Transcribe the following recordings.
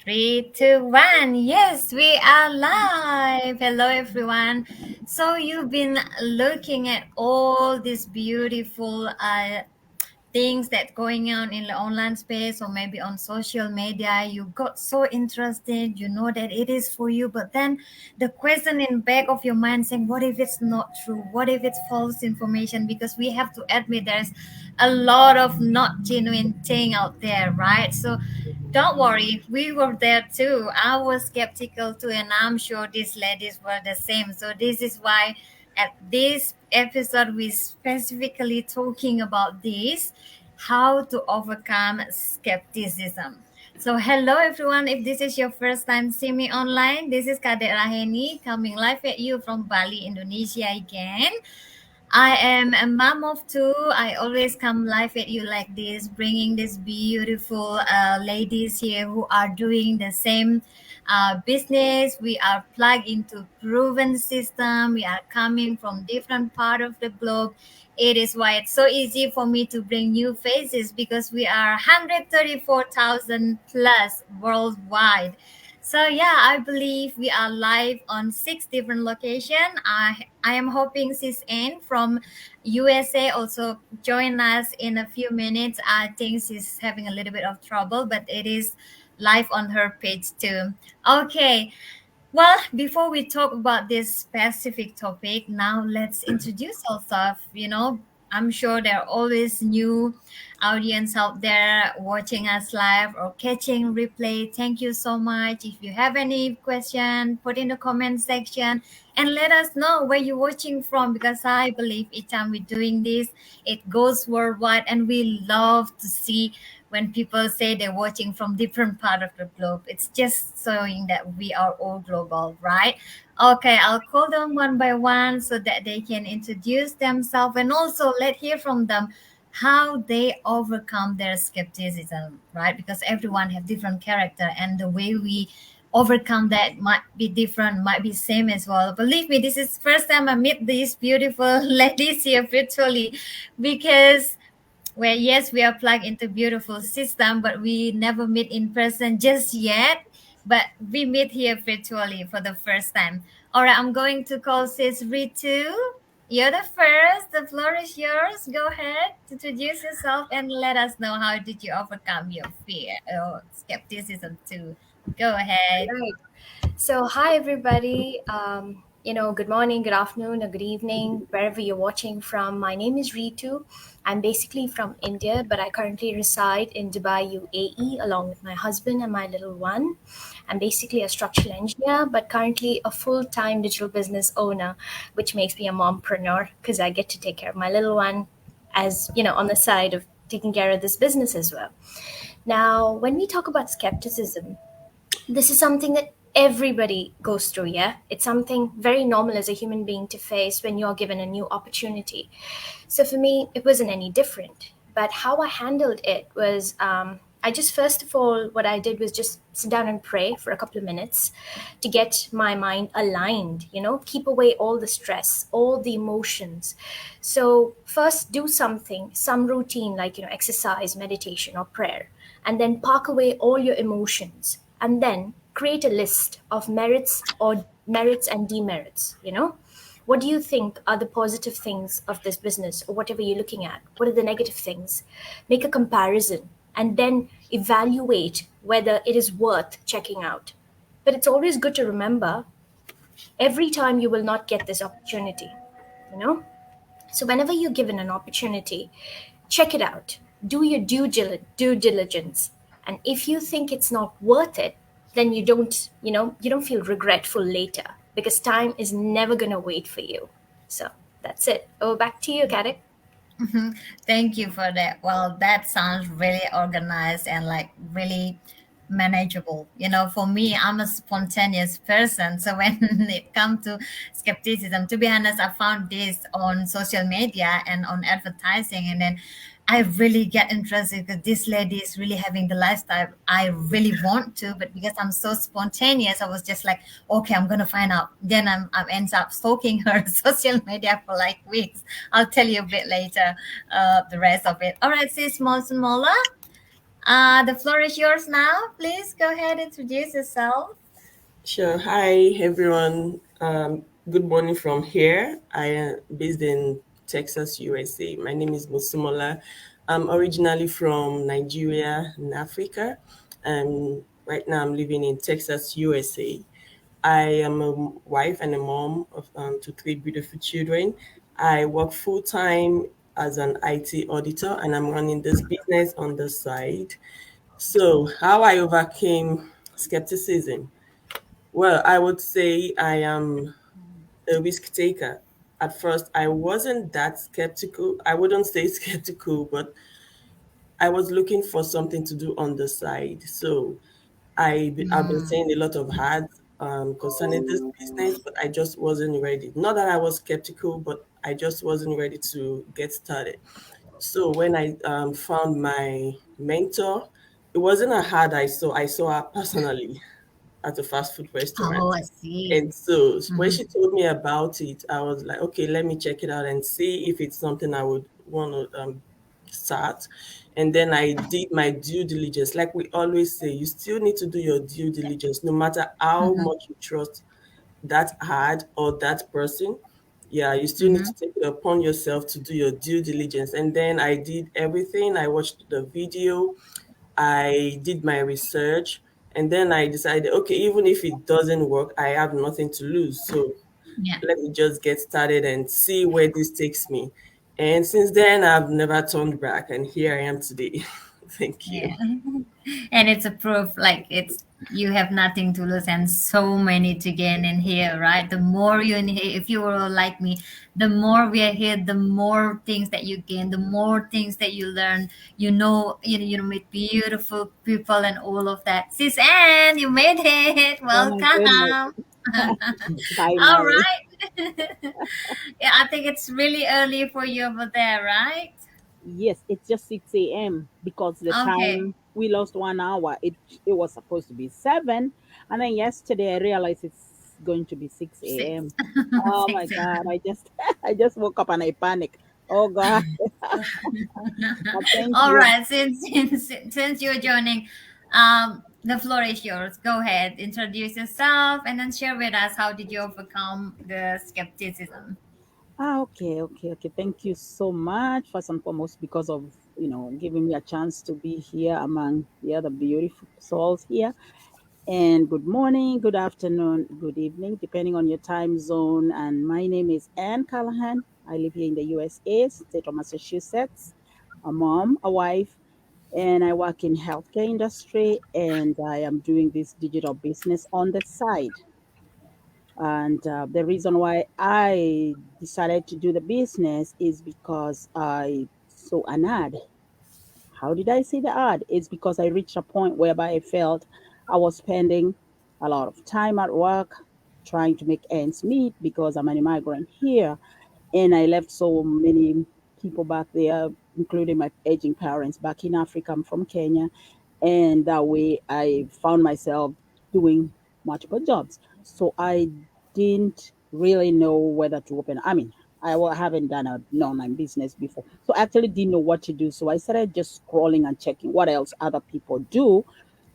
Three, two, one. Yes, we are live. Hello, everyone. So you've been looking at all these beautiful things that going on in the online space or maybe on social media. You got so interested. You know that it is for you, but then the question in back of your mind saying, "What if it's not true? What if it's false information?" Because we have to admit there's a lot of not genuine thing out there, right? So don't worry, we were there too. I was skeptical too, and I'm sure these ladies were the same. So this is why at this episode we specifically talking about this, how to overcome skepticism. So hello everyone. If this is your first time seeing me online, this is Kadek Raheni coming live at you from Bali, Indonesia again. I am a mom of two. I always come live at you like this, bringing these beautiful ladies here who are doing the same business. We are plugged into proven system. We are coming from different part of the globe. It is why it's so easy for me to bring new faces because we are 134,000 plus worldwide. So yeah, I believe we are live on six different locations. I am hoping Sis Ann from USA also join us in a few minutes. I think she's having a little bit of trouble, but it is live on her page too. Okay, well, before we talk about this specific topic, now let's introduce ourselves. I'm sure there are always new audience out there watching us live or catching replay. Thank you so much. If you have any question, put in the comment section and let us know where you're watching from because I believe each time we're doing this, it goes worldwide and we love to see when people say they're watching from different part of the globe. It's just showing that we are all global, right? Okay, I'll call them one by one so that they can introduce themselves and also let hear from them how they overcome their skepticism, right? Because everyone have different character and the way we overcome that might be different, might be same as well. Believe me, this is first time I meet these beautiful ladies here virtually because where yes we are plugged into beautiful system but we never meet in person just yet, but we meet here virtually for the first time. All right, I'm going to call sis Ritu. You're the first, the floor is yours. Go ahead, introduce yourself and let us know how did you overcome your fear or skepticism too. Go ahead. Right. So, hi everybody. Good morning, good afternoon, or good evening, wherever you're watching from. My name is Ritu. I'm basically from India, but I currently reside in Dubai, UAE, along with my husband and my little one. I'm basically a structural engineer, but currently a full-time digital business owner, which makes me a mompreneur because I get to take care of my little one as, on the side of taking care of this business as well. Now, when we talk about skepticism, this is something that everybody goes through. Yeah, it's something very normal as a human being to face when you're given a new opportunity. So for me it wasn't any different, but how I handled it was, I just, first of all, what I did was just sit down and pray for a couple of minutes to get my mind aligned, keep away all the stress, all the emotions. So first do something, some routine like, exercise, meditation, or prayer, and then park away all your emotions, and then create a list of merits and demerits. What do you think are the positive things of this business or whatever you're looking at? What are the negative things? Make a comparison and then evaluate whether it is worth checking out. But it's always good to remember, every time you will not get this opportunity, you know? So whenever you're given an opportunity, check it out. Do your due diligence. And if you think it's not worth it, then you don't feel regretful later, because time is never going to wait for you. So that's it. Oh, back to you, Kadek. Mhm. Thank you for that. Well, that sounds really organized and like really manageable. For me, I'm a spontaneous person. So when it comes to skepticism, to be honest, I found this on social media and on advertising. And then I really get interested because this lady is really having the lifestyle I really want to, but because I'm so spontaneous, I was just like, okay, I'm gonna find out. Then I ends up stalking her social media for like weeks. I'll tell you a bit later, the rest of it. All right, sis Mola, The floor is yours now. Please go ahead and introduce yourself. Sure. Hi, everyone. Good morning from here. I am based in Texas, USA. My name is Musumola. I'm originally from Nigeria in Africa, and right now I'm living in Texas, USA. I am a wife and a mom of to three beautiful children. I work full time as an IT auditor, and I'm running this business on the side. So, how I overcame skepticism. Well, I would say I am a risk taker. At first, I wasn't that skeptical. I wouldn't say skeptical, but I was looking for something to do on the side. So I've been Mm. saying a lot of ads concerning this business, but I just wasn't ready. Not that I was skeptical, but I just wasn't ready to get started. So when I found my mentor, it wasn't a ad I saw. I saw her personally at a fast food restaurant. Oh, I see. And so when Mm-hmm. she told me about it, I was like, okay, let me check it out and see if it's something I would want to start. And then I did my due diligence. Like we always say, you still need to do your due diligence, no matter how Mm-hmm. much you trust that ad or that person. Yeah, you still need Mm-hmm. to take it upon yourself to do your due diligence. And then I did everything. I watched the video, I did my research, and then I decided, okay, even if it doesn't work, I have nothing to lose. So Yeah. let me just get started and see where this takes me. And since then, I've never turned back, and here I am today. Thank Yeah. you. And it's a proof like it's you have nothing to lose and so many to gain in here, right? The more you in here, if you were like me, the more we are here, the more things that you gain, the more things that you learn. You know, meet beautiful people and all of that. Sis Anne, you made it. Oh my goodness. Welcome. All Finally. right. Yeah, I think it's really early for you over there, right? Yes, it's just 6 a.m. because the Okay. time we lost 1 hour. It was supposed to be 7. And then yesterday I realized it's going to be 6 Six. a.m. Oh my 6 God. I just I just woke up and I panicked. Oh God. But thank All you. right, since you're joining, the floor is yours. Go ahead, introduce yourself, and then share with us how did you overcome the skepticism. Okay. Thank you so much, first and foremost, because of giving me a chance to be here among the other beautiful souls here. And good morning, good afternoon, good evening, depending on your time zone. And my name is Anne Callahan. I live here in the USA, state of Massachusetts. A mom, a wife, and I work in healthcare industry. And I am doing this digital business on the side. And the reason why I decided to do the business is because I saw an ad. How did I see the ad? It's because I reached a point whereby I felt I was spending a lot of time at work trying to make ends meet because I'm an immigrant here. And I left so many people back there, including my aging parents back in Africa. I'm from Kenya. And that way I found myself doing multiple jobs. So I didn't really know whether to open. I mean, haven't done an online business before. So I actually didn't know what to do. So I started just scrolling and checking what else other people do.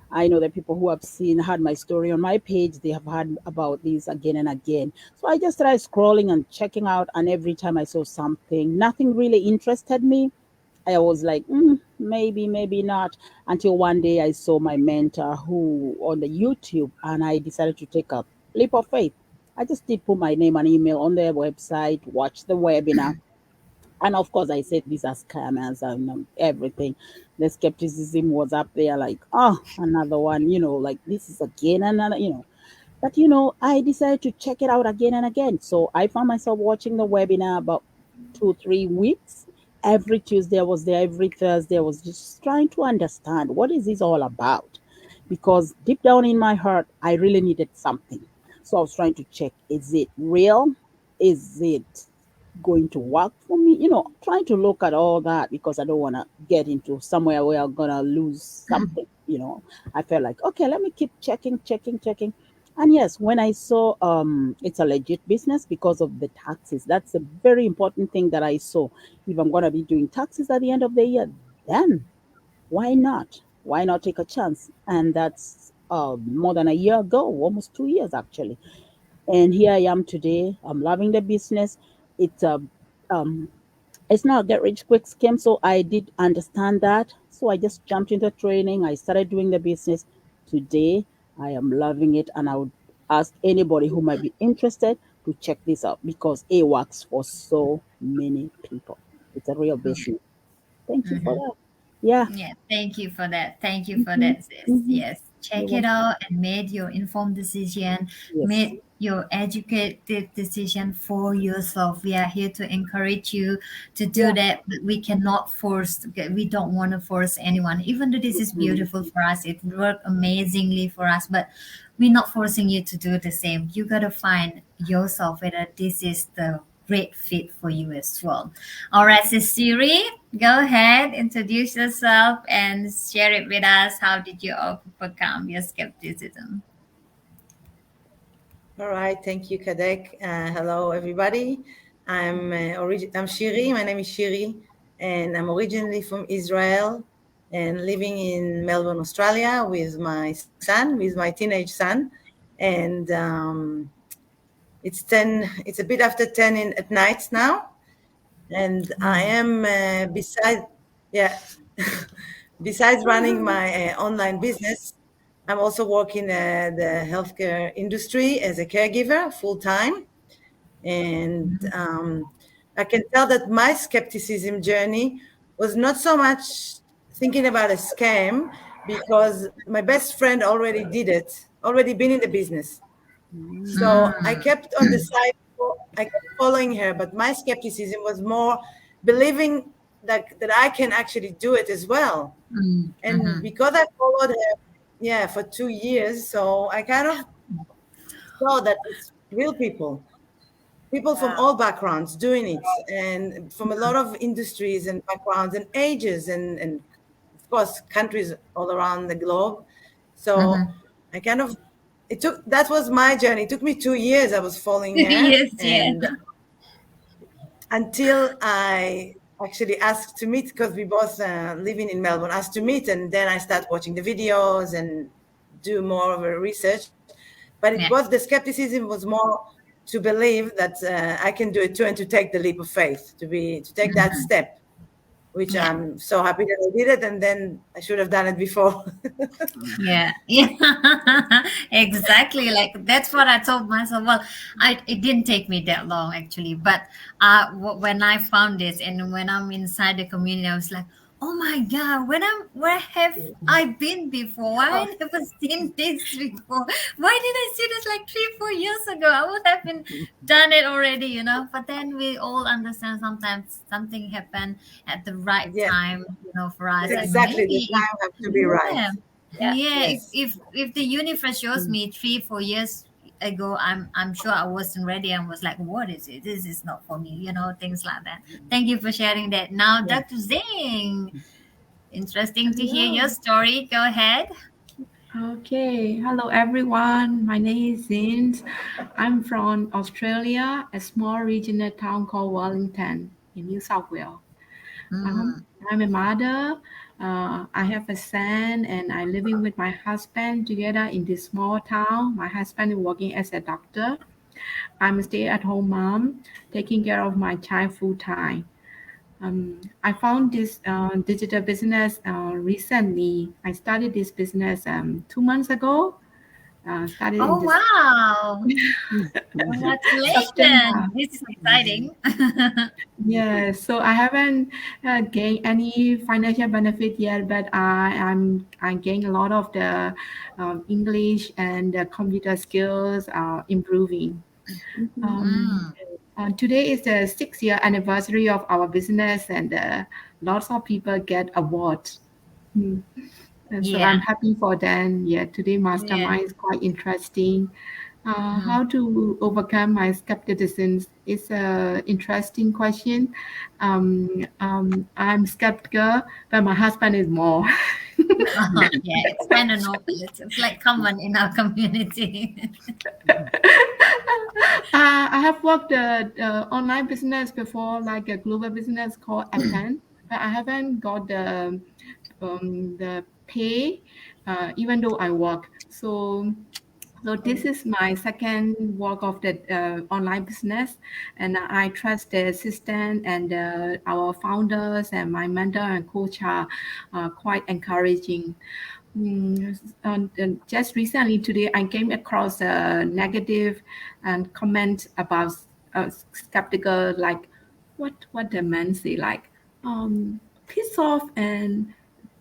I know that people who have had my story on my page, they have heard about this again and again. So I just started scrolling and checking out, and every time I saw something, nothing really interested me. I was like, maybe, maybe not. Until one day I saw my mentor who on the YouTube, and I decided to take a leap of faith. I just did put my name and email on their website, watch the webinar, and of course, I said these are scammers and everything. The skepticism was up there, like, oh, another one, like this is again another. But I decided to check it out again and again. So I found myself watching the webinar about 2, 3 weeks. Every Tuesday I was there, every Thursday I was just trying to understand what is this all about. Because deep down in my heart, I really needed something. So I was trying to check, is it real? Is it going to work for me? Trying to look at all that because I don't want to get into somewhere where I'm gonna lose something. I felt like, okay, let me keep checking. And yes, when I saw it's a legit business because of the taxes. That's a very important thing that I saw. If I'm gonna be doing taxes at the end of the year, then why not? why not take a chance? And that's more than a year ago, almost 2 years actually. And here I am today. I'm loving the business. It's a um, it's not a get rich quick scheme, so I did understand that. So I just jumped into training. I started doing the business. Today, I am loving it, and I would ask anybody who might be interested to check this out because it works for so many people. It's a real business. Thank you for Mhm. that. Yeah. Yeah, thank you for that. Thank you for Hmm. that, sis. Hmm. Yes, You're check it welcome. out and made your informed decision, Yes. made your educated decision for yourself. We are here to encourage you to do Yeah. that, but we cannot force, we don't want to force anyone. Even though this is Mhm. beautiful for us, it worked amazingly for us, but we're not forcing you to do the same. You got to find yourself whether this is the great fit for you as well. All right, so Siri, go ahead, introduce yourself and share it with us. How did you overcome your skepticism? All right, thank you, Kadek. Hello, everybody. I'm Shiri. My name is Shiri, and I'm originally from Israel and living in Melbourne, Australia, with my son, with my teenage son, and It's a bit after 10 at night now, and I Mm, am yeah. Besides running my online business, I'm also working the healthcare industry as a caregiver full time. And I can tell that my skepticism journey was not so much thinking about a scam because my best friend already did it, already been in the business. Mm. So I mm, kept on the side, I kept following her, but my skepticism was more believing that I can actually do it as well. mm, And mhm. because I followed her, yeah, for 2 years, so I kind of saw that it's real people from Wow. all backgrounds doing it, and from a lot of industries and backgrounds and ages, and of course countries all around the globe. So Mhm. I kind of it took that was my journey. It took me 2 years. I was following her, Yes, yeah. and until I actually asked to meet because we both living in Melbourne, asked to meet, and then I start watching the videos and do more of a research. But it Yeah. was the skepticism was more to believe that I can do it too, and to take the leap of faith, to take that Mhm. step, which Yeah. I'm so happy that I did it, and then I should have done it before. Yeah, yeah, exactly. Like that's what I told myself. Well, it didn't take me that long actually, but when I found this and when I'm inside the community, I was like, oh my god, where have I been before? Why I never seen this before? Why did I see this like 3 4 years ago? I would have been done it already, you know. But then we all understand sometimes something happened at the right Yeah, time, you know, for us, and exactly. The maybe time have to be right. yeah. Yeah, Yes. if the universe shows me 3 4 years ago, I'm sure I wasn't ready and was like, what is it? This is not for me, you know, things like that. Thank you for sharing that. Now, Yeah. Dr. Zing, interesting to hear your Hello. story. Go ahead. Okay. Hello, everyone. My name is Zin. I'm from Australia, a small regional town called Wellington in New South Wales. Um, Mm. I'm a mother. I have a son, and I'm living with my husband together in this small town. My husband is working as a doctor. I'm a stay-at-home mom, taking care of my child full time. I found this digital business recently. I started this business 2 months ago. Started in Oh, this wow. Mhm. Congratulations. September. This is exciting. Yeah, so I haven't gained any financial benefit yet, but I gained a lot of the English and the computer skills improving. Mhm. Um, Mm. Today is the 6 year anniversary of our business, and lots of people get awards. Hmm. And so Yeah. I'm happy for them. Yeah, today Yeah. mastermind is quite interesting. Mm. How to overcome my skepticism is a interesting question. I'm skeptical, but my husband is more. Yeah, it's kind of normal. It's like common in our community. I have worked online business before, like a global business called Appen, but I haven't got the pay, even though I work. So this is my second work of the online business, and I trust the assistant and our founders and my mentor and coach are quite encouraging. And just recently today, I came across a negative and comment about skeptical, like what the man say, like piss off and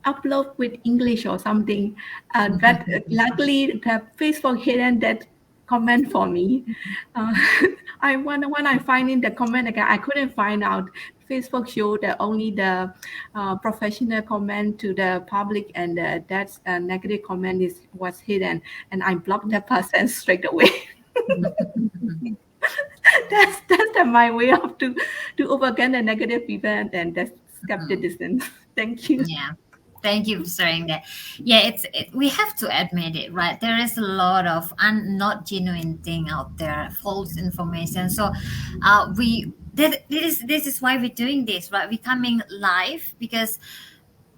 upload with English or something. But luckily, the Facebook hidden that comment for me. Uh, I when I find in the comment again, I couldn't find out. Facebook showed that only the professional comment to the public, and that's negative comment was hidden, and I blocked that person straight away. My way of to overcome the negative event and the skepticism. Thank you. Yeah. Thank you for sharing that. Yeah, we have to admit it, right? There is a lot of not genuine thing out there, false information. So, this is why we're doing this, right? We're coming live because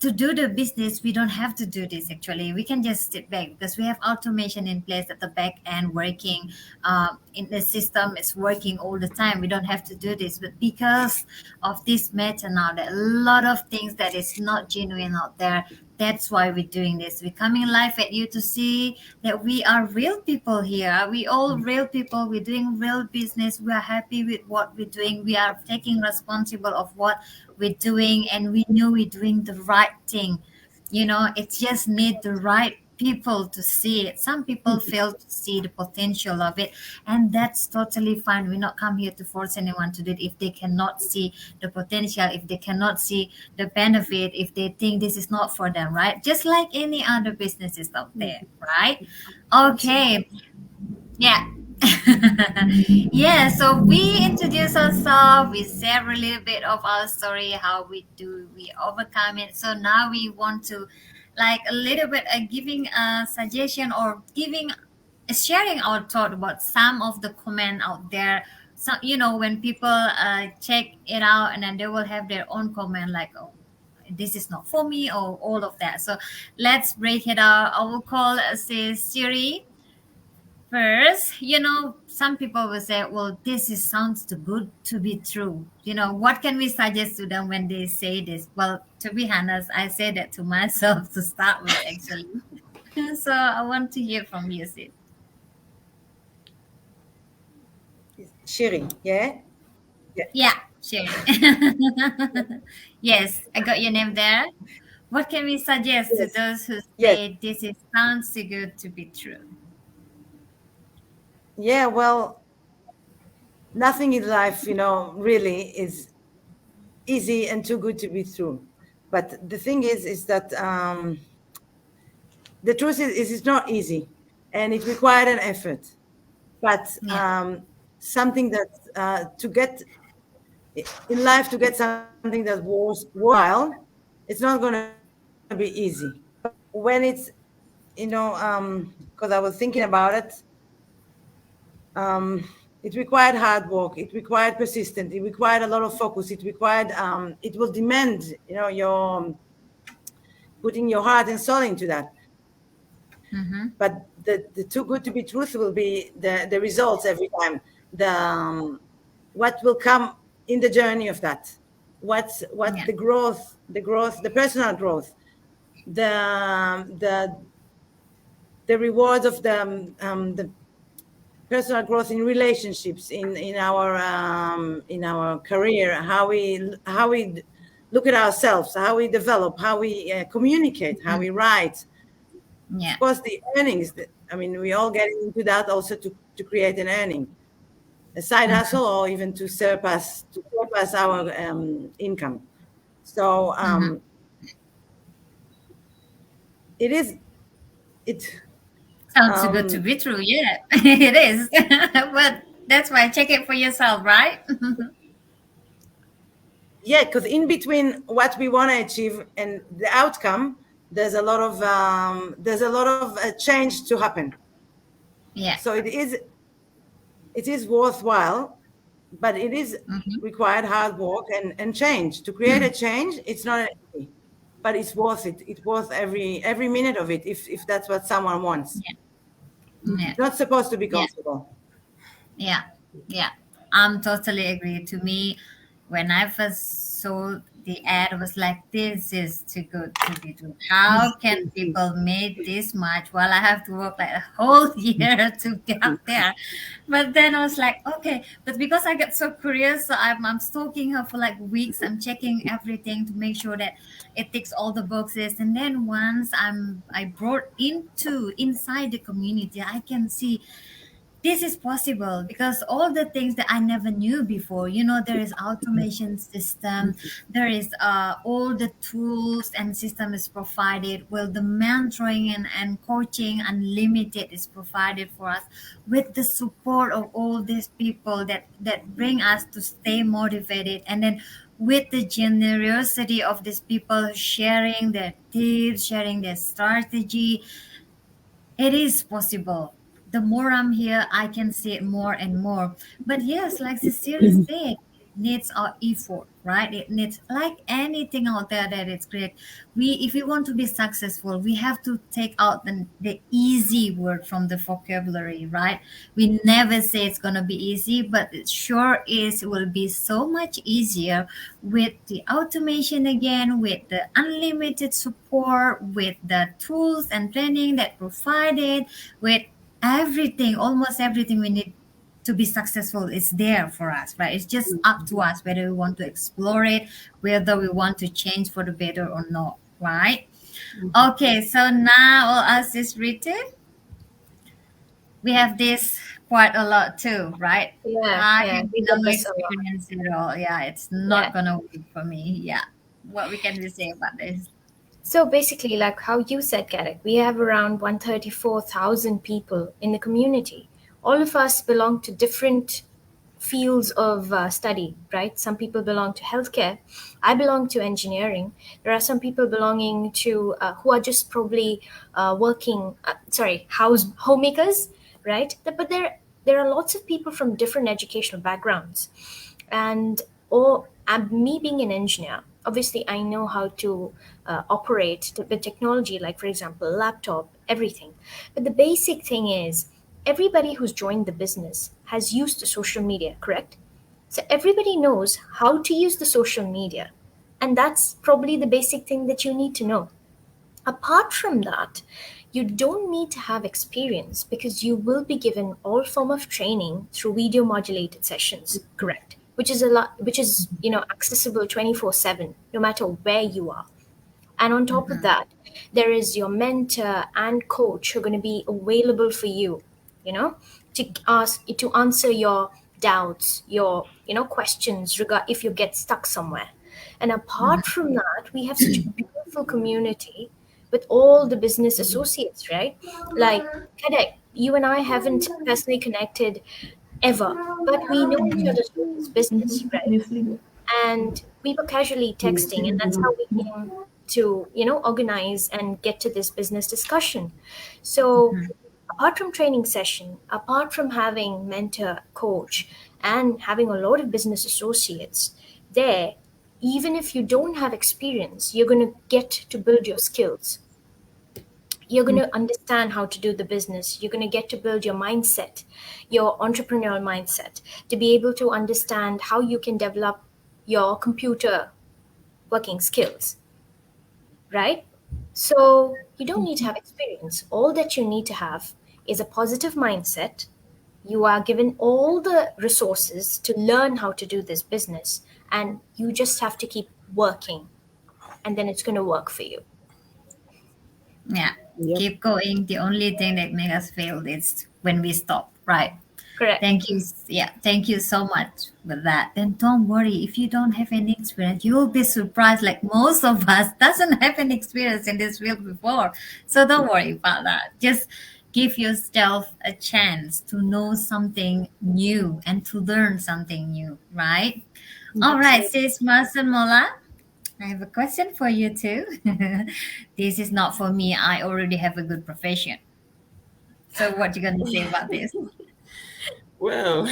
to do the business we don't have to do this. Actually, we can just sit back because we have automation in place at the back end working. In the system it's working all the time, we don't have to do this. But because of this matter now, there are a lot of things that is not genuine out there. That's why we're doing this. We're coming live at you to see that we are real people here. We all real people. We're doing real business. We are happy with what we're doing. We are taking responsible of what we're doing, and we know we're doing the right thing. It just need the right people to see it. Some people fail to see the potential of it, and that's totally fine. We're not come here to force anyone to do it if they cannot see the potential, if they cannot see the benefit, if they think this is not for them, right? Just like any other businesses out there, right? Okay. Yeah. Yeah, so we introduce ourselves, we share a little bit of our story, how we overcome it. So now we want to like a little bit giving a suggestion or giving sharing our thought about some of the comment out there. So when people check it out, and then they will have their own comment like, oh, this is not for me, or all of that. So let's break it out. I will call say Siri first. Some people will say, well, this is sounds too good to be true. What can we suggest to them when they say this? Well, to be honest, I say that to myself to start with, actually. So I want to hear from you, Sid. Shiri, yeah? Yeah. Yeah, sure. Yes, I got your name there. What can we suggest to Yes. those who Yes. say this is sounds too good to be true? Yeah, well, nothing in life, really is easy and too good to be true. But the thing is that the truth is it's not easy, and it required an effort. But Yeah. something that to get in life, to get something that was worthwhile, it's not going to be easy. When it's, because I was thinking about it, it required hard work, it required persistence, it required a lot of focus, it required, it will demand, your putting your heart and soul into that. Mm-hmm. But the too good to be truth will be the results every time. What will come in the journey of that? What Yeah. the personal growth, the the rewards of the personal growth in relationships, in our career, how we look at ourselves, how we develop, how we communicate, how we write. Yeah. Of course, the earnings. I mean, we all get into that also to create an earning, a side hustle, or even to surpass our income. So Mm-hmm. it is it. Sounds too good to Um, be true. Yeah, it is. But that's why check it for yourself, right? yeah, because in between what we want to achieve and the outcome, there's a lot of change to happen. Yeah. So it is worthwhile, but it is Mm-hmm. required hard work and change. To create a change, it's not easy, but it's worth it. It's worth every minute of it if that's what someone wants. Yeah. Yeah. It's not supposed to be Yeah. comfortable. Yeah, yeah, I'm totally agree. To me, when I first saw the ad, I was like, "This is too good to be true. How can people make this much while I have to work like a whole year to get up there?" But then I was like, "Okay," but because I get so curious, so I'm stalking her for like weeks. I'm checking everything to make sure that it ticks all the boxes. And then once I brought into inside the community, I can see this is possible because all the things that I never knew before, there is automation system, there is all the tools and system is provided, well, the mentoring and coaching unlimited is provided for us with the support of all these people that bring us to stay motivated, and then with the generosity of these people sharing their tips, sharing their strategy, it is possible. The more I'm here, I can see it more and more. But yes, like Cecilia said, it needs our effort, right? It needs, like anything out there that it's great. If we want to be successful, we have to take out the easy word from the vocabulary, right? We never say it's gonna be easy, but it sure is. It will be so much easier with the automation again, with the unlimited support, with the tools and training that provided, with everything, almost everything we need to be successful is there for us, right? It's just up to us whether we want to explore it, whether we want to change for the better or not, right? Okay, so now I'll ask this written. We have this quite a lot too, right? Yeah, I yeah, have we get no this a lot. experience at all. Yeah, it's Yeah. not gonna work for me. Yeah. What we can we say about this? So basically, like how you said, Gareth, we have around 134,000 people in the community. All of us belong to different fields of study, right? Some people belong to healthcare. I belong to engineering. There are some people belonging to who are just probably working, house homemakers, right? But there are lots of people from different educational backgrounds, and me being an engineer, obviously I know how to operate with technology, like for example laptop, everything. But the basic thing is, everybody who's joined the business has used the social media, correct? So everybody knows how to use the social media, and that's probably the basic thing that you need to know. Apart from that, you don't need to have experience because you will be given all form of training through video modulated sessions, correct? Which is a lot, which is accessible 24/7, no matter where you are. And on top of that, there is your mentor and coach who are going to be available for you, you know, to answer your doubts, your questions regard if you get stuck somewhere. And apart from that, we have such a beautiful community with all the business associates, right? Like, Kadek, you and I haven't personally connected ever, but we know each other through this business, right? And we were casually texting, and that's how we came to organize and get to this business discussion. So apart from training session, apart from having mentor, coach, and having a lot of business associates there, even if you don't have experience, you're going to get to build your skills. You're going to understand how to do the business. You're going to get to build your mindset, your entrepreneurial mindset, to be able to understand how you can develop your computer working skills, right? So you don't need to have experience. All that you need to have is a positive mindset. You are given all the resources to learn how to do this business, and you just have to keep working, and then it's going to work for you. Yeah. Yep. Keep going. The only thing that makes us fail is when we stop, right? Correct. Thank you. Yeah, thank you so much for that. Then don't worry if you don't have any experience. You'll be surprised. Like most of us doesn't have any experience in this field before, so don't worry about that. Just give yourself a chance to know something new and to learn something new. Right? All right, Absolutely. sis Masan Mola. I have a question for you too. This is not for me. I already have a good profession. So what you gonna say about this? Well,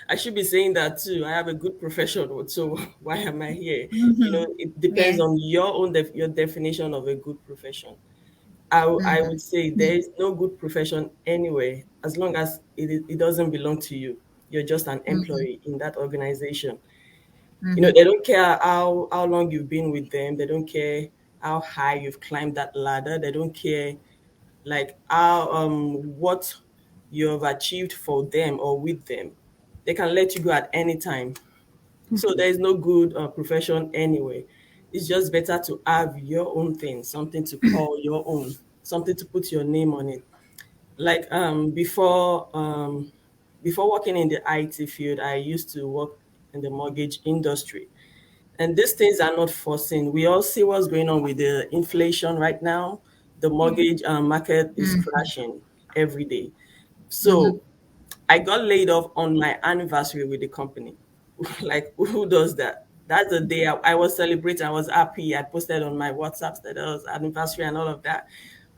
I should be saying that too. I have a good profession, so why am I here? Mhm. It depends Yeah. on your own your definition of a good profession. I would say there is no good profession anywhere as long as it doesn't belong to you. You're just an Mhm. employee in that organization. Mhm. They don't care how long you've been with them. They don't care how high you've climbed that ladder. They don't care like how what you have achieved for them or with them. They can let you go at any time. So there is no good profession anyway. It's just better to have your own thing, something to call your own, something to put your name on it. Like before working in the IT field, I used to work in the mortgage industry. And these things are not foreseen. We all see what's going on with the inflation right now. The Yeah. mortgage market is Mhm. crashing every day. Mhm. So I got laid off on my anniversary with the company. Like, who does that? That's the day I was celebrating. I was happy. I posted on my WhatsApp status, anniversary, and all of that.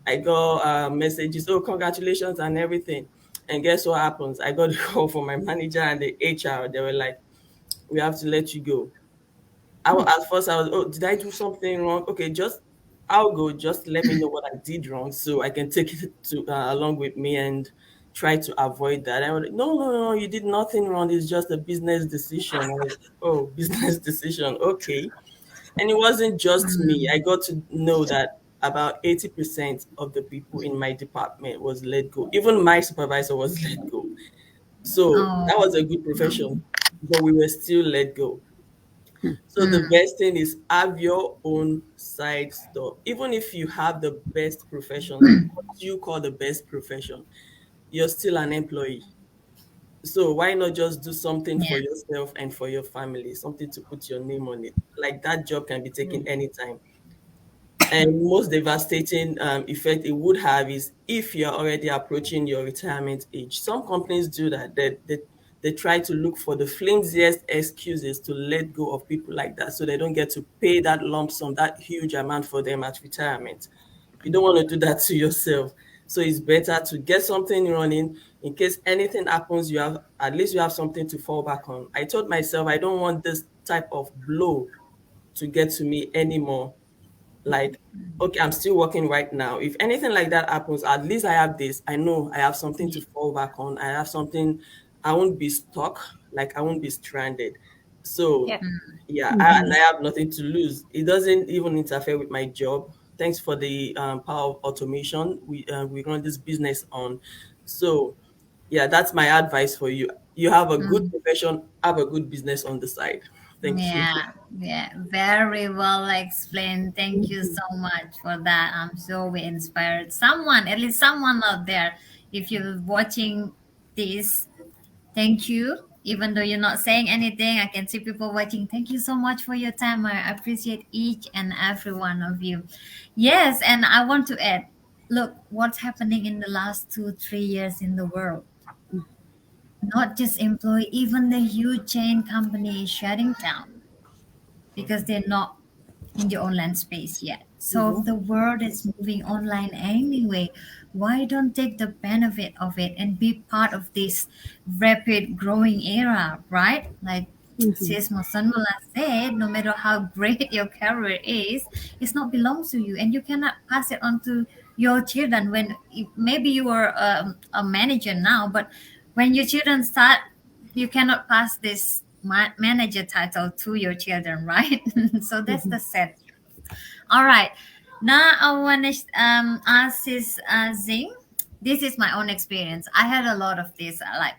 I got messages, oh, congratulations, and everything. And guess what happens? I got a call from my manager and the HR. They were like, we have to let you go. At first I was, oh, did I do something wrong? Okay, just I'll go. Just let me know what I did wrong so I can take it to along with me and try to avoid that. I was like, no, no, no, you did nothing wrong. It's just a business decision. I was, oh, business decision. Okay, and it wasn't just me. I Mhm. got to know that about 80% of the people in my department was let go. Even my supervisor was let go. So Oh. that was a good profession, but we were still let go. So the Mm. best thing is have your own side store. Even if you have the best profession, like what you call the best profession, you're still an employee. So why not just do something for Yeah. yourself and for your family, something to put your name on it? Like that job can be taken anytime. And most devastating effect it would have is if you're already approaching your retirement age. Some companies do that. They try to look for the flimsiest excuses to let go of people like that so they don't get to pay that lump sum, that huge amount for them at retirement. You don't want to do that to yourself. So it's better to get something running in case anything happens, you have at least you have something to fall back on. I told myself I don't want this type of blow to get to me anymore. Like, okay, I'm still working right now. If anything like that happens, at least I have this. I know I have something to Yeah. fall back on. I have something, I won't be stuck, like I won't be stranded. So Yeah. yeah, and Mhm. I have nothing to lose. It doesn't even interfere with my job. Thanks for the power of automation. We run this business on. So yeah, that's my advice for you. You have a good Mm. profession, have a good business on the side. Thank you. Yeah, yeah, very well explained. Thank you so much for that. I'm sure we inspired someone, at least someone out there. If you're watching this, thank you. Even though you're not saying anything, I can see people watching. Thank you so much for your time. I appreciate each and every one of you. Yes, and I want to add, look what's happening in the last 2, 3 years in the world. Not just employee, even the huge chain company is shutting down because they're not in the online space yet. So Mhm. if the world is moving online anyway, why don't take the benefit of it and be part of this rapid growing era, right? Like Mhm. Sis Mosanmula said, no matter how great your career is, it's not belongs to you and you cannot pass it on to your children when maybe you are a manager now, but when your children start, you cannot pass this manager title to your children, right? So that's Mhm. the sad. All right. Now I want to ask this Zing. This is my own experience. I had a lot of this, like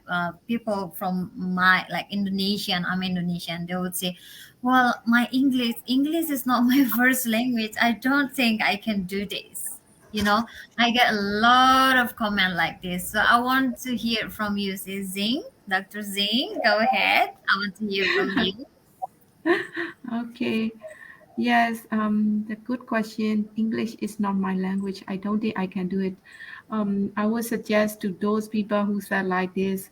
people from my like Indonesian. I'm Indonesian. They would say, "Well, my English is not my first language. I don't think I can do this." You know, I get a lot of comment like this. So I want to hear from you, sis Zing. Dr. Zing, go ahead. I want to hear from you. Okay. Yes, the good question. English is not my language. I don't think I can do it. I would suggest to those people who said like this,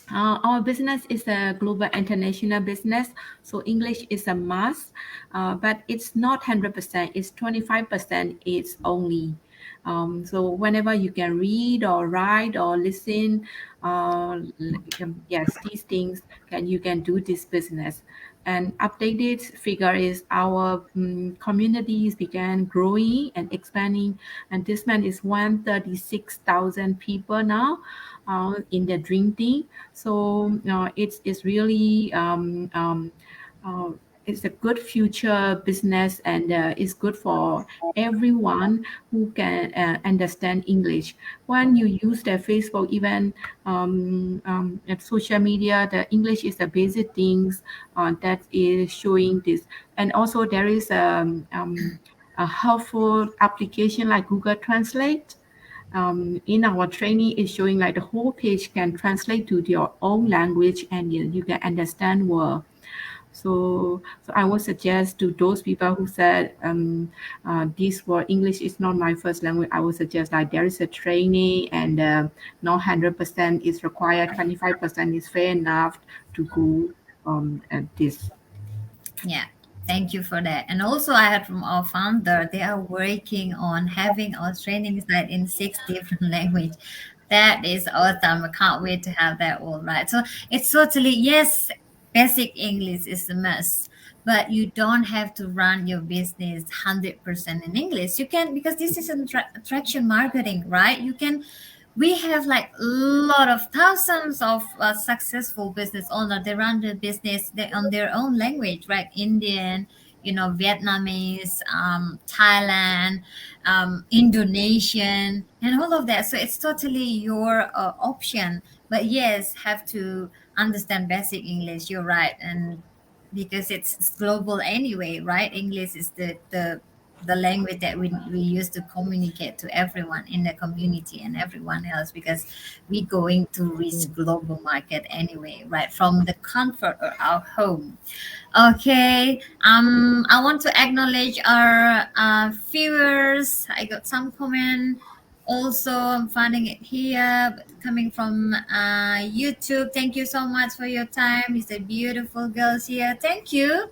our business is a global international business, so English is a must, but it's not 100%. It's 25%. It's only. So whenever you can read or write or listen, yes, these things can you can do this business. And updated figure is our communities began growing and expanding, and this man is 136,000 people now in the drinking. So it's really uh, it's a good future business, and it's good for everyone who can understand English. When you use the Facebook, even at social media, the English is the basic things that is showing this. And also there is a helpful application like Google Translate. In our training is showing like the whole page can translate to your own language, and you can understand well. So I would suggest to those people who said this word English is not my first language. I would suggest like there is a training, and not 100% is required. 25% is fair enough to go at this. Yeah, thank you for that. And also, I heard from our founder, they are working on having our training site in 6 different language. That is awesome. I can't wait to have that all right. So it's totally, yes, basic English is a must, but you don't have to run your business 100% in English. You can, because this is attraction marketing, right? You can, we have like a lot of thousands of successful business owner. They run their business they, on their own language, right? Indian, Vietnamese, Thailand, Indonesian, and all of that. So it's totally your option. But yes, have to understand basic English. You're right, and because it's global anyway, right? English is the language that we use to communicate to everyone in the community and everyone else, because we're going to reach global market anyway, right, from the comfort of our home. Okay, I want to acknowledge our viewers. I got some comment. Also, I'm finding it here, but coming from YouTube. Thank you so much for your time. You said beautiful girls here. Thank you.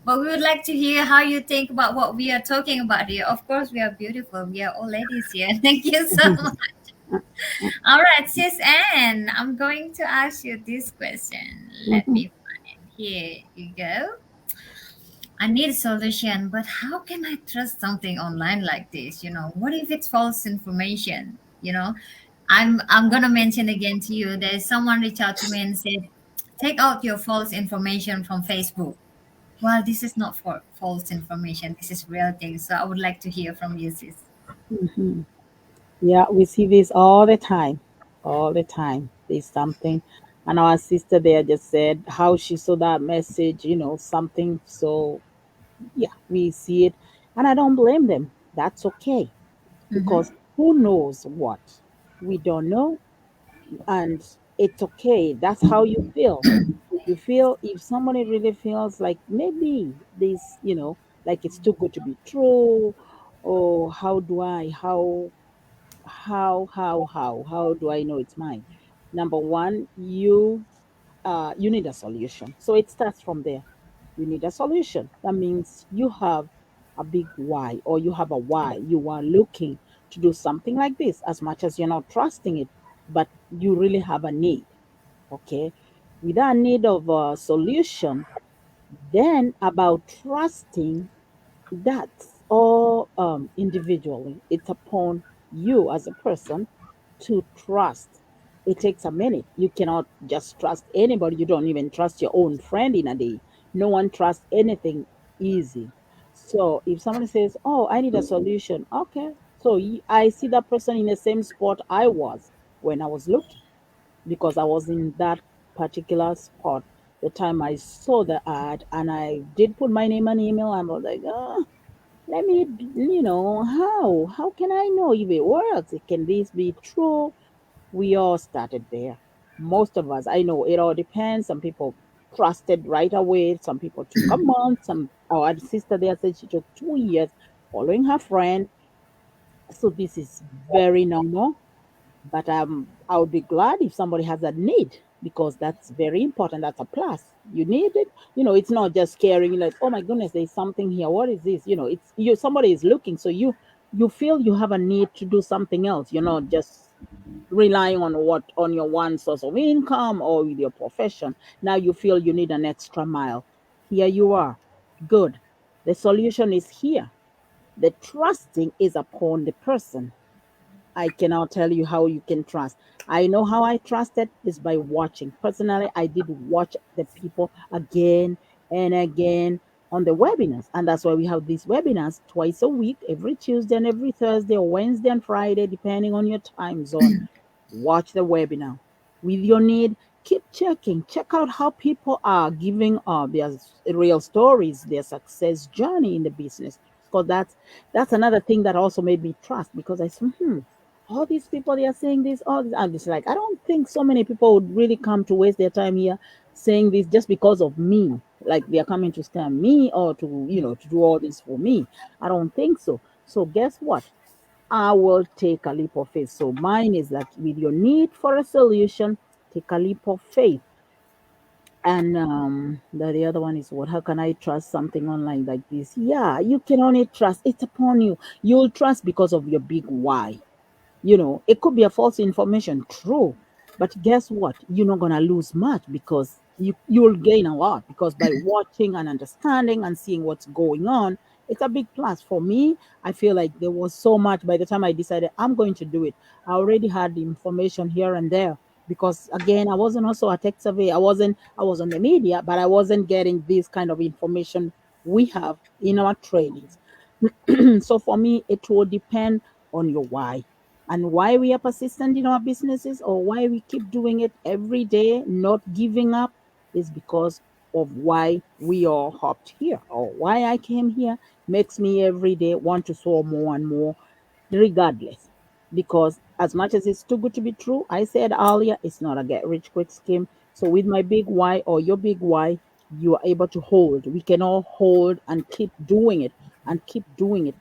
But we would like to hear how you think about what we are talking about here. Of course, we are beautiful. We are all ladies here. Thank you so much. All right, sis Anne, I'm going to ask you this question. Let me find it. Here you go. I need a solution, but how can I trust something online like this? What if it's false information? I'm gonna mention again to you. There's someone reached out to me and said, take out your false information from Facebook. Well, this is not for false information. This is real thing. So I would like to hear from you, sis. Mhm. Yeah, we see this all the time. All the time. There's something. And our sister there just said how she saw that message, something. So, yeah, we see it. And I don't blame them. That's okay. Mm-hmm. Because who knows what? We don't know. And it's okay. That's how you feel. If you feel, if somebody really feels like maybe this, like it's too good to be true, or how do I, how do I know it's mine? Number one, you need a solution. So it starts from there. You need a solution. That means you have a big why, or you have a why. You are looking to do something like this, as much as you're not trusting it, but you really have a need. Okay. With that need of a solution, then about trusting, that's all individually. It's upon you as a person to trust. It takes a minute. You cannot just trust anybody. You don't even trust your own friend in a day. No one trusts anything easy. So if somebody says, "Oh, I need a solution," okay. So I see that person in the same spot I was when I was looking, because I was in that particular spot the time I saw the ad, and I did put my name and email. And I was like, let me, how can I know if it works? Can this be true? We all started there. Most of us, I know it all depends. Some people trusted right away. Some people took a month. Our sister there said she took 2 years following her friend. So this is very normal. But I would be glad if somebody has a need, because that's very important. That's a plus. You need it. It's not just caring like, oh my goodness, there's something here. What is this? It's you. Somebody is looking, so you feel you have a need to do something else. You're not just relying on what on your one source of income or with your profession. Now you feel you need an extra mile. Here you are. Good. The solution is here. The trusting is upon the person. I cannot tell you how you can trust. I know how I trusted is by watching. Personally, I did watch the people again and again on the webinars. And that's why we have these webinars twice a week, every Tuesday and every Thursday or Wednesday and Friday, depending on your time zone. Watch the webinar. With your need, keep checking. Check out how people are giving their real stories, their success journey in the business. Because that's another thing that also made me trust, because I said, all these people they are saying this, all this. I'm just like, I don't think so many people would really come to waste their time here saying this just because of me. Like they are coming to scam me or to, to do all this for me. I don't think so. So guess what? I will take a leap of faith. So mine is that with your need for a solution, take a leap of faith. And the other one is what? How can I trust something online like this? Yeah, you can only trust. It's upon you. You'll trust because of your big why. It could be a false information, true, but guess what? You're not gonna lose much because you'll gain a lot, because by watching and understanding and seeing what's going on, it's a big plus. For me, I feel like there was so much by the time I decided I'm going to do it. I already had the information here and there, because again, I wasn't also a tech survey. I was on the media, but I wasn't getting this kind of information we have in our trainings. So for me, it will depend on your why, and why we are persistent in our businesses, or why we keep doing it every day, not giving up, is because of why we are hopped here, or why I came here makes me every day want to soar more and more, regardless. Because as much as it's too good to be true, I said earlier, it's not a get rich quick scheme. So with my big why or your big why, you are able to hold. We can all hold and keep doing it and keep doing it.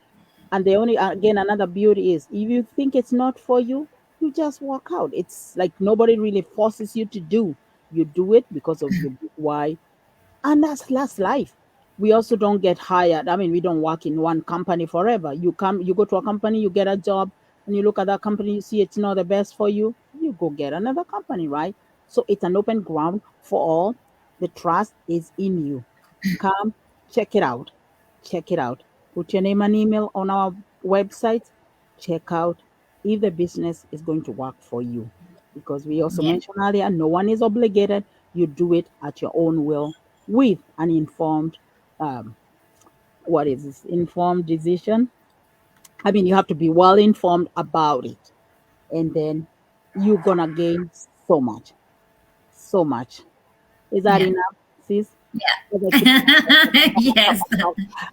And the only, again, another beauty is if you think it's not for you, you just walk out. It's like nobody really forces you to do. You do it because of your big why, and that's life. We also don't get hired. I mean, we don't work in one company forever. You go to a company, you get a job, and you look at that company, you see it's not the best for you, you go get another company, right? So it's an open ground for all. The trust is in you. Come, check it out. Check it out. Put your name and email on our website. Check out if the business is going to work for you. Because we also Yeah. mentioned earlier, no one is obligated. You do it at your own will with an informed, um, what is this? Informed decision. I mean, you have to be well informed about it, and then you're gonna gain so much, so much. Is that Yeah. enough, sis? Because I keep Yes.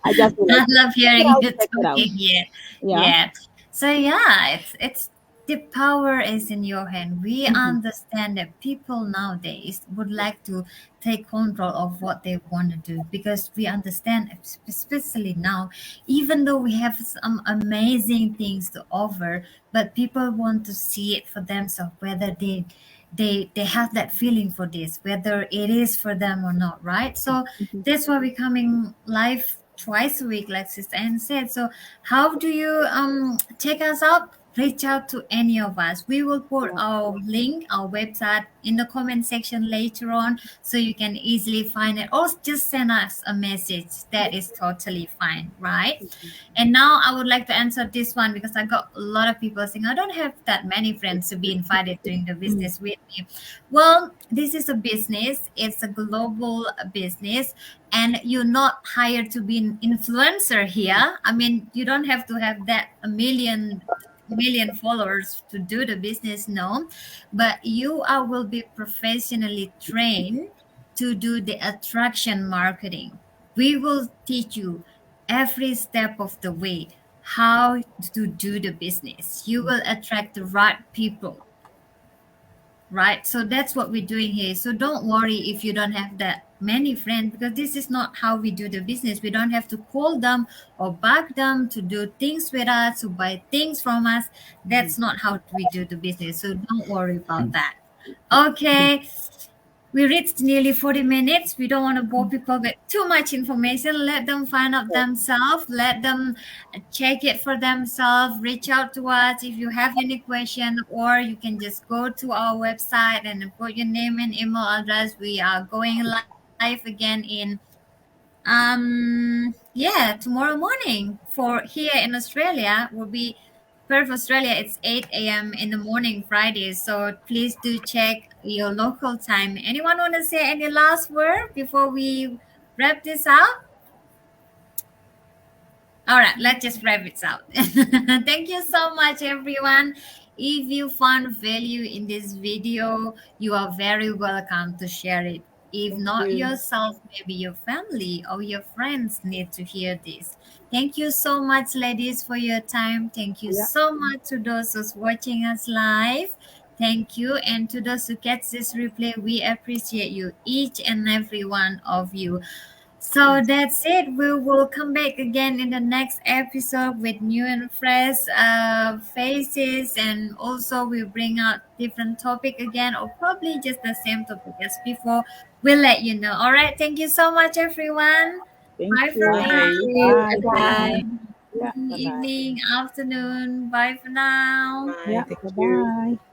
I just feel like I love check it hearing out, you check it out. talking. Yeah. Yeah. Yeah. So yeah, it's the power is in your hand. We Mhm. understand that people nowadays would like to take control of what they want to do, because we understand, especially now, even though we have some amazing things to offer, but people want to see it for themselves, whether they have that feeling for this, whether it is for them or not, right? So Mhm. that's why we're coming live twice a week, like Sister Anne said. So how do you check us out? Reach out to any of us. We will put Yeah. our link, our website in the comment section later on, so you can easily find it, or just send us a message. That is totally fine, right? And now I would like to answer this one, because I got a lot of people saying, I don't have that many friends to be invited doing the Mm. business with me. Well, this is a business, it's a global business, and you're not hired to be an influencer here. I mean, you don't have to have that a million followers to do the business, no, but you are will be professionally trained to do the attraction marketing. We will teach you every step of the way how to do the business. You will attract the right people, right? So that's what we're doing here. So don't worry if you don't have that many friends, because this is not how we do the business. We don't have to call them or bug them to do things with us, to buy things from us. That's not how we do the business. So don't worry about that. Okay. we reached nearly 40 minutes. We don't want to bore people with too much information. Let them find out themselves. Let them check it for themselves. Reach out to us if you have any question, or you can just go to our website and put your name and email address. We are going live again in yeah, tomorrow morning. For here in Australia will be Perth, Australia. It's 8 a.m. in the morning Friday. So please do check your local time. Anyone want to say any last word before we wrap this up? All right, let's just wrap it out. Thank you so much, everyone. If you found value in this video, you are very welcome to share it. If Thank not you. yourself, maybe your family or your friends need to hear this. Thank you so much, ladies, for your time. Thank you Yeah. so much to those who's watching us live. Thank you. And to those who catch this replay, we appreciate you, each and every one of you. So Yes. that's it. We will come back again in the next episode with new and fresh faces, and also we bring out different topic again, or probably just the same topic as before. We'll let you know. All right. Thank you so much, everyone. Thank Bye for you. now. Thank Bye. you. Bye. Bye Bye bye. bye. Yeah. Bye bye. Evening, afternoon. Bye for now. Bye. Yeah. Thank Bye you. bye.